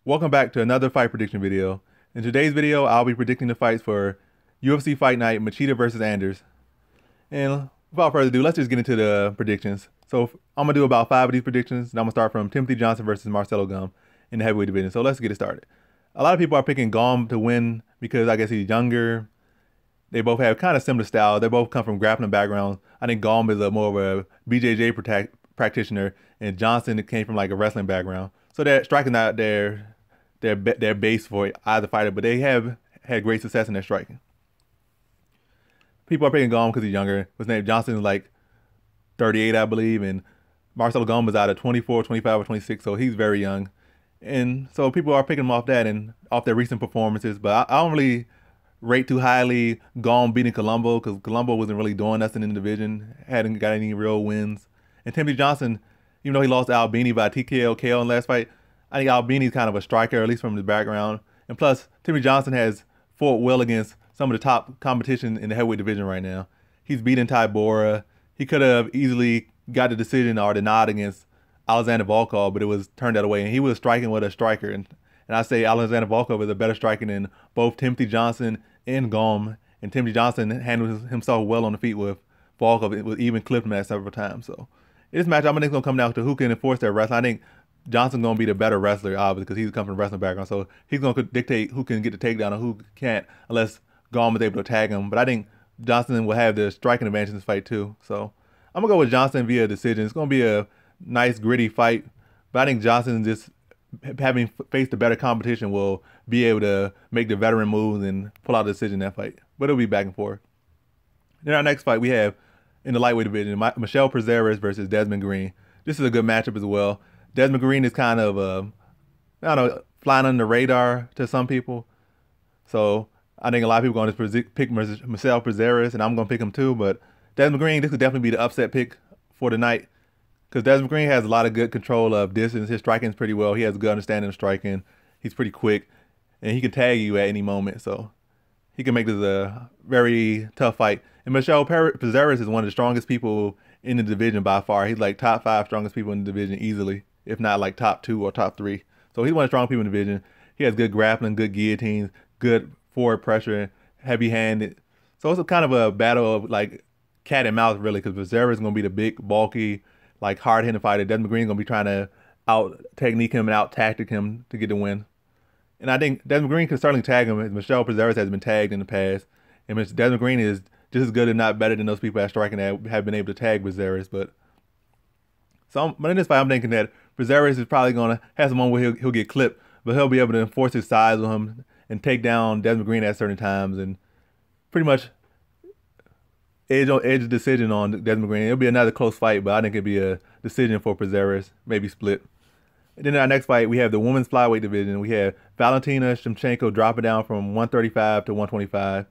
Welcome back to another fight prediction video. In today's video, I'll be predicting the fights for UFC Fight Night, Machida versus Anders. And without further ado, let's just get into the predictions. So I'm gonna do about 5 of these predictions, and I'm gonna start from Timothy Johnson versus Marcelo Gum in the heavyweight division. So let's get it started. A lot of people are picking Gum to win because I guess he's younger. They both have kind of similar styles. They both come from grappling backgrounds. I think Gum is more of a BJJ practitioner, and Johnson came from like a wrestling background. So they're striking out their base for either fighter, but they have had great success in their striking. People are picking Gum because he's younger. His name Johnson is like 38, I believe, and Marcelo Gum is either 24, 25, or 26, so he's very young. And so people are picking him off that and off their recent performances, but I don't really rate too highly Gum beating Colombo because Colombo wasn't really doing nothing in the division, hadn't got any real wins. And Timothy Johnson, even though he lost to Albini by TKO KO in the last fight, I think Albini's kind of a striker, at least from his background. And plus, Timothy Johnson has fought well against some of the top competition in the heavyweight division right now. He's beaten Ty Bora. He could have easily got the decision or the nod against Alexander Volkov, but it was turned that way. And he was striking with a striker. And I say Alexander Volkov is a better striker than both Timothy Johnson and Gum. And Timothy Johnson handled himself well on the feet with Volkov. It was even clipped him at several times. So this match, I think, is going to come down to who can enforce their wrestling. I think Johnson's going to be the better wrestler, obviously, because he's come from a wrestling background. So he's going to dictate who can get the takedown and who can't, unless Gum is able to tag him. But I think Johnson will have the striking advantage in this fight, too. So I'm going to go with Johnson via decision. It's going to be a nice, gritty fight. But I think Johnson, just having faced the better competition, will be able to make the veteran moves and pull out a decision in that fight. But it'll be back and forth. Then our next fight we have in the lightweight division, Michel Prazeres versus Desmond Green. This is a good matchup as well. Desmond Green is kind of, I don't know, flying under the radar to some people. So I think a lot of people are going to pick Michel Prazeres, and I'm going to pick him too. But Desmond Green, this could definitely be the upset pick for the night because Desmond Green has a lot of good control of distance. His striking is pretty well. He has a good understanding of striking. He's pretty quick, and he can tag you at any moment. So he can make this a very tough fight. And Michel Prazeres is one of the strongest people in the division by far. He's like top 5 strongest people in the division easily, if not like top 2 or top 3. So he's one of the strong people in the division. He has good grappling, good guillotines, good forward pressure, heavy-handed. So it's a kind of a battle of like cat and mouse really, because Prazeres is going to be the big, bulky, like hard-hitting fighter. Desmond Green is going to be trying to out-technique him and out-tactic him to get the win. And I think Desmond Green can certainly tag him, as Michel Prazeres has been tagged in the past. And Desmond Green is just as good, if not better, than those people at striking that have been able to tag Prazeres. But in this fight, I'm thinking that Prazeres is probably going to have someone where he'll get clipped, but he'll be able to enforce his size on him and take down Desmond Green at certain times and pretty much edge the decision on Desmond Green. It'll be another close fight, but I think it'll be a decision for Prazeres, maybe split. And then in our next fight, we have the women's flyweight division. We have Valentina Shevchenko dropping down from 135 to 125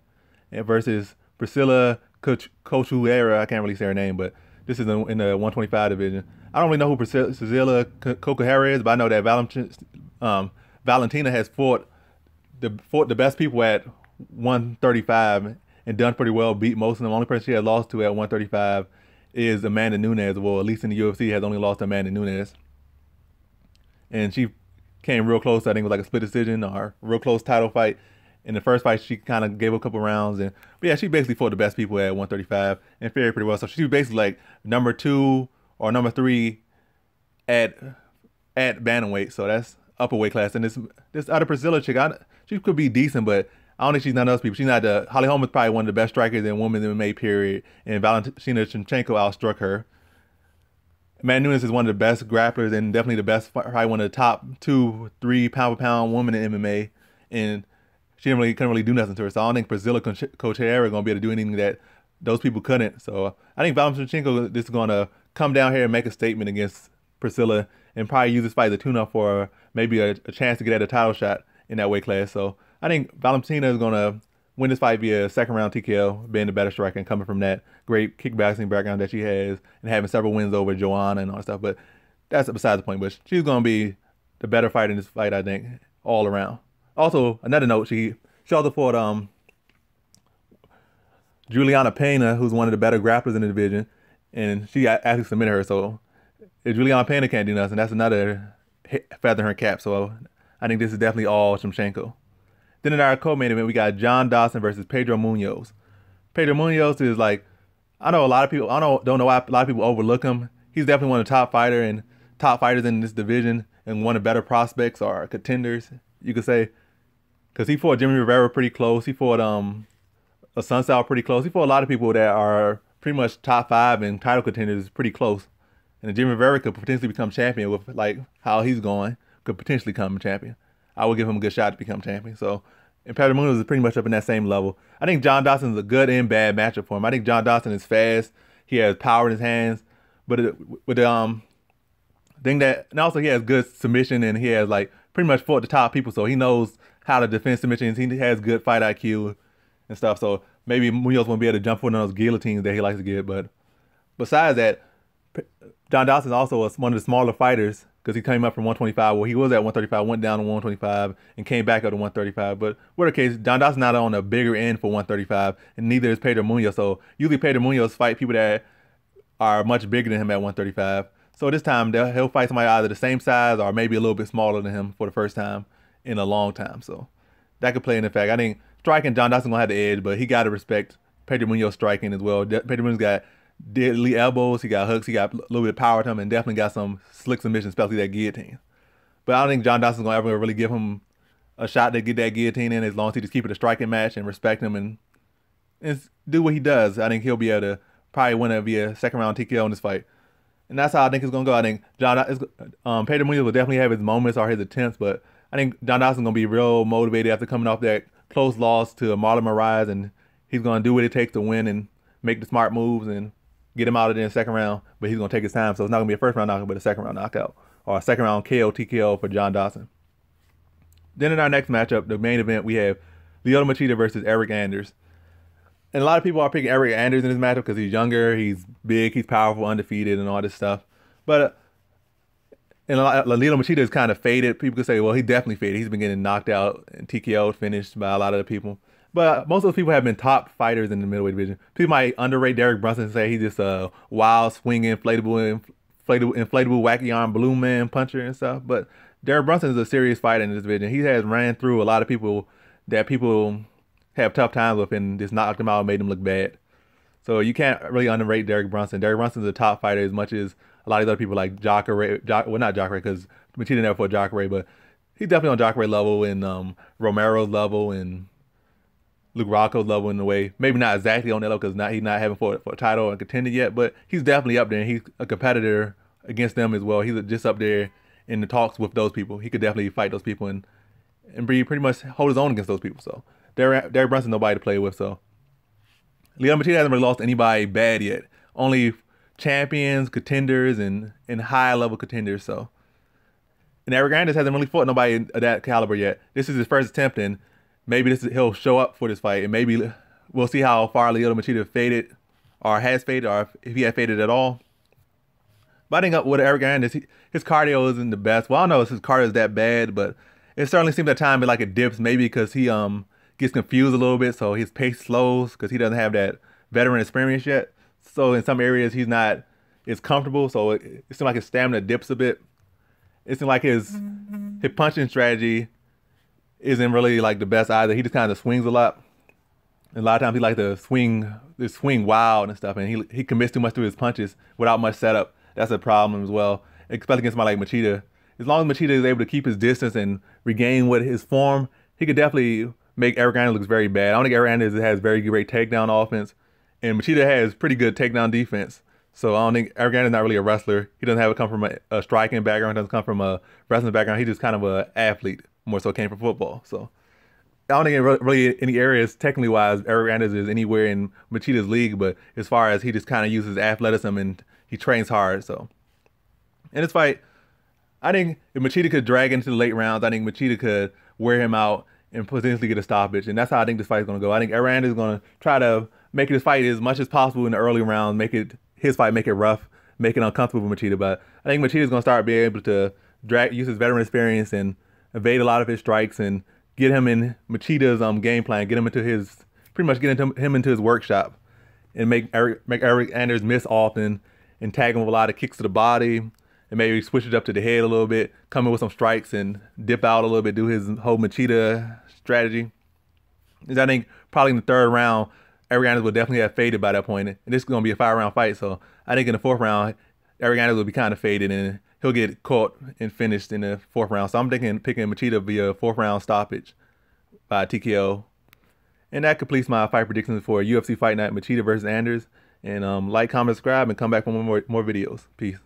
and versus Priscilla Cochuera. I can't really say her name, but this is in the 125 division. I don't really know who Priscilla Cochuera is, but I know that Valentina has fought the best people at 135 and done pretty well, beat most of them. The only person she has lost to at 135 is Amanda Nunes. Well, at least in the UFC, has only lost to Amanda Nunes. And she came real close. I think it was like a split decision or a real close title fight. In the first fight, she kind of gave a couple rounds. But yeah, she basically fought the best people at 135 and fared pretty well. So she was basically like number 2 or number 3 at bantamweight. So that's upper weight class. And this other Priscilla chick, she could be decent, but I don't think she's none of those people. She's not Holly Holm is probably one of the best strikers in women's MMA, period. And Valentina Shevchenko outstruck her. Amanda Nunes is one of the best grapplers and definitely the best, probably one of the top 2, 3 pound-for-pound women in MMA. And she couldn't really do nothing to her. So I don't think Priscilla Cochuera is going to be able to do anything that those people couldn't. So I think Valentina Shevchenko is going to come down here and make a statement against Priscilla and probably use this fight as a tune-up for maybe a chance to get at a title shot in that weight class. So I think Valentina is going to win this fight via second-round TKO, being the better striker and coming from that great kickboxing background that she has and having several wins over Joanna and all that stuff. But that's beside the point. But she's going to be the better fighter in this fight, I think, all around. Also, another note, she also fought Juliana Pena, who's one of the better grapplers in the division, and she actually submitted her. So if Juliana Pena can't do nothing, that's another feather in her cap. So I think this is definitely all Shevchenko. Then in our co-main event, we got John Dawson versus Pedro Munoz. Pedro Munoz is like, I know a lot of people, don't know why a lot of people overlook him. He's definitely one of the top fighters in this division and one of the better prospects or contenders, you could say. Because he fought Jimmy Rivera pretty close. He fought a Sunsao pretty close. He fought a lot of people that are pretty much top 5 and title contenders pretty close. And Jimmy Rivera could potentially become champion with like how he's going, could potentially become champion. I would give him a good shot to become champion. So, and Pedro Munoz is pretty much up in that same level. I think John Dawson is a good and bad matchup for him. I think John Dawson is fast. He has power in his hands. But with the thing that, and also he has good submission and he has like pretty much fought the top people. So he knows how to defend submissions. He has good fight IQ and stuff. So maybe Munoz won't be able to jump on those guillotines that he likes to get. But besides that, John Dawson is also one of the smaller fighters because he came up from 125. Well, he was at 135, went down to 125, and came back up to 135. But whatever case, John Dawson's not on a bigger end for 135, and neither is Pedro Munoz. So usually Pedro Munoz fight people that are much bigger than him at 135. So this time he'll fight somebody either the same size or maybe a little bit smaller than him for the first time in a long time. So that could play in effect. I think striking, John Dawson gonna have the edge, but he got to respect Pedro Munoz striking as well. Pedro Munoz got deadly elbows, he got hooks, he got a little bit of power to him, and definitely got some slick submissions, especially that guillotine. But I don't think John Dawson's gonna ever really give him a shot to get that guillotine in as long as he just keep it a striking match and respect him and do what he does. I think he'll be able to probably win it via second round TKO in this fight. And that's how I think it's gonna go. I think Pedro Munoz will definitely have his moments or his attempts, but I think John Dawson's gonna be real motivated after coming off that close loss to Marlon Moraes, and he's gonna do what it takes to win and make the smart moves and get him out of there in the second round. But he's gonna take his time, so it's not gonna be a first round knockout, but a second round knockout or a second round KO TKO for John Dawson. Then in our next matchup, the main event, we have Lyoto Machida versus Eric Anders. And a lot of people are picking Eric Anders in this matchup because he's younger, he's big, he's powerful, undefeated, and all this stuff. But Lyoto Machida is kind of faded. People could say, well, he definitely faded. He's been getting knocked out and TKO'd, finished by a lot of the people. But most of those people have been top fighters in the middleweight division. People might underrate Derek Brunson and say he's just a wild, swinging, inflatable, wacky arm balloon man puncher and stuff. But Derek Brunson is a serious fighter in this division. He has ran through a lot of people that people have tough times with and just knocked him out and made him look bad. So you can't really underrate Derek Brunson. Derek Brunson's a top fighter as much as a lot of these other people like Jacare. Well, not Jacare because Machida never fought Jacare, but he's definitely on Jacare level and Romero's level and Luke Rocco's level in a way. Maybe not exactly on that level because he's not having for a title and contender yet, but he's definitely up there. And he's a competitor against them as well. He's just up there in the talks with those people. He could definitely fight those people and pretty much hold his own against those people. So Derek Brunson, nobody to play with. So Lyoto Machida hasn't really lost anybody bad yet. Only champions, contenders, and high level contenders. So, and Eric Anders hasn't really fought nobody of that caliber yet. This is his first attempt, and maybe he'll show up for this fight, and maybe we'll see how far Lyoto Machida faded or has faded, or if he had faded at all. But I think with Eric Anders, his cardio isn't the best. Well, I don't know if his cardio is that bad, but it certainly seems at times like it dips, maybe because he gets confused a little bit, so his pace slows because he doesn't have that veteran experience yet. So in some areas he's not as comfortable, so it seems like his stamina dips a bit. It seems like his punching strategy isn't really like the best either. He just kind of swings a lot. And a lot of times he likes to swing wild and stuff, and he commits too much to his punches without much setup. That's a problem as well, especially against somebody like Machida. As long as Machida is able to keep his distance and regain his form, he could definitely make Eric Anders look very bad. I don't think Eric Anders has very great takedown offense, and Machida has pretty good takedown defense. So I don't think Eric Anders is not really a wrestler. He doesn't come from a striking background. Doesn't come from a wrestling background. He's just kind of an athlete, more so came from football. So I don't think really any areas technically wise Eric Anders is anywhere in Machida's league. But as far as he just kind of uses athleticism and he trains hard. So in this fight, I think if Machida could drag into the late rounds, I think Machida could wear him out and potentially get a stoppage. And that's how I think this fight is going to go. I think Eric Anders is going to try to make this fight as much as possible in the early rounds, make it rough, make it uncomfortable with Machida. But I think Machida is going to start being able to use his veteran experience and evade a lot of his strikes and get him in Machida's game plan, get him into his workshop and make Eric Anders miss often and tag him with a lot of kicks to the body and maybe switch it up to the head a little bit, come in with some strikes and dip out a little bit, do his whole Machida strategy. And I think probably in the third round, Arianes will definitely have faded by that point, and this is going to be a 5-round fight. So I think in the fourth round, Arianes will be kind of faded, and he'll get caught and finished in the fourth round. So I'm thinking picking Machida via fourth round stoppage by TKO. And that completes my fight predictions for UFC Fight Night, Machida versus Anders. And like, comment, subscribe, and come back for more videos. Peace.